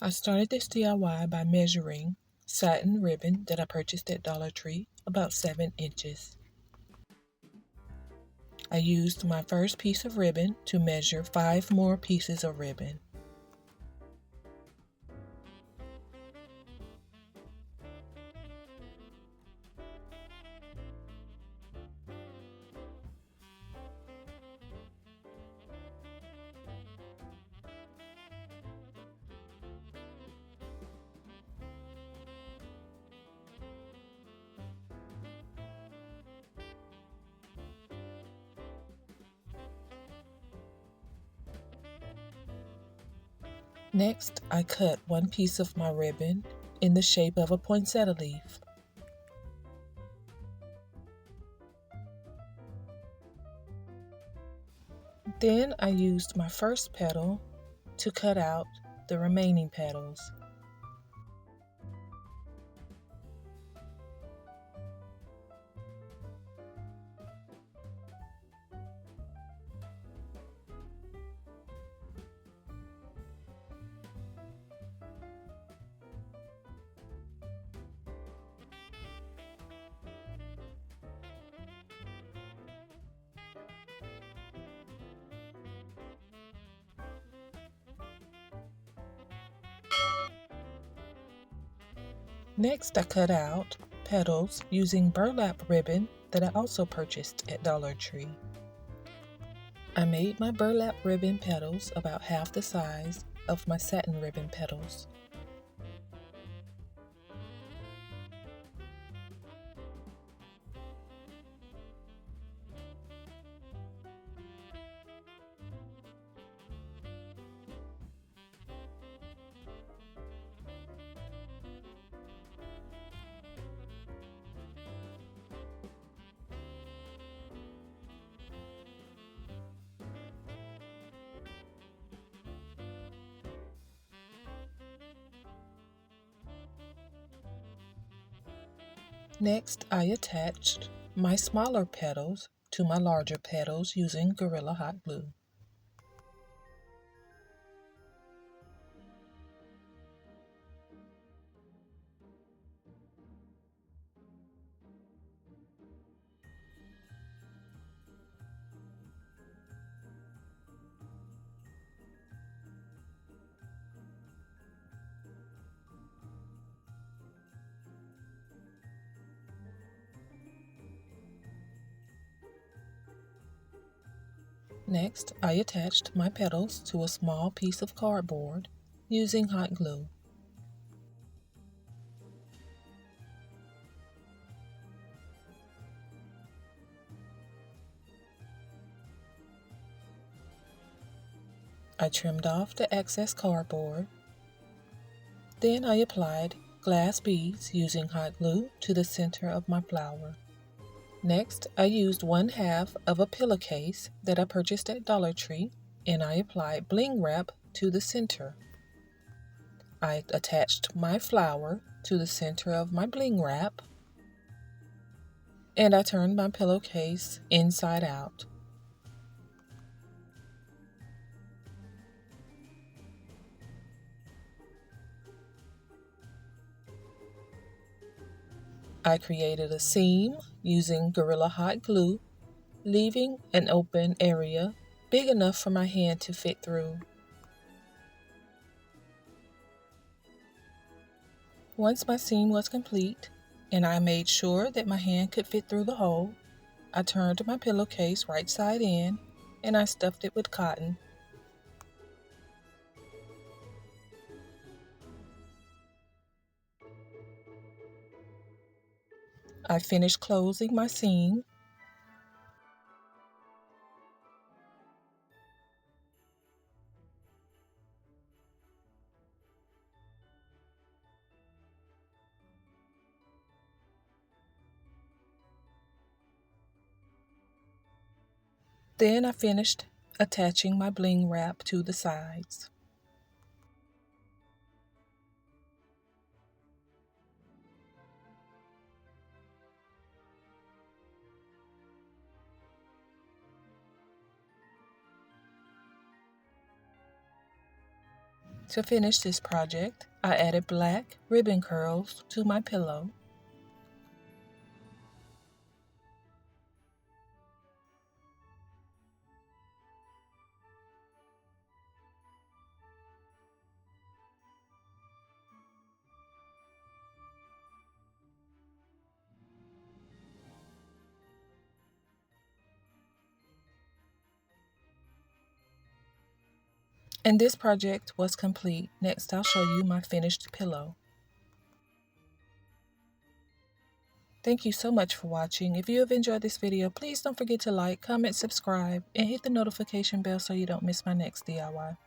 I started this DIY by measuring satin ribbon that I purchased at Dollar Tree, about 7 inches. I used my first piece of ribbon to measure 5 more pieces of ribbon. Next, I cut one piece of my ribbon in the shape of a poinsettia leaf. Then I used my first petal to cut out the remaining petals. Next, I cut out petals using burlap ribbon that I also purchased at Dollar Tree. I made my burlap ribbon petals about half the size of my satin ribbon petals. Next, I attached my smaller petals to my larger petals using Gorilla Hot Glue. Next, I attached my petals to a small piece of cardboard using hot glue. I trimmed off the excess cardboard. Then I applied glass beads using hot glue to the center of my flower. Next, I used 1/2 of a pillowcase that I purchased at Dollar Tree, and I applied bling wrap to the center. I attached my flower to the center of my bling wrap, and I turned my pillowcase inside out. I created a seam using Gorilla Hot Glue, leaving an open area big enough for my hand to fit through. Once my seam was complete, and I made sure that my hand could fit through the hole, I turned my pillowcase right side in, and I stuffed it with cotton. I finished closing my seam. Then I finished attaching my bling wrap to the sides. To finish this project, I added black ribbon curls to my pillow. And this project was complete. Next, I'll show you my finished pillow. Thank you so much for watching. If you have enjoyed this video, please don't forget to like, comment, subscribe, and hit the notification bell so you don't miss my next DIY.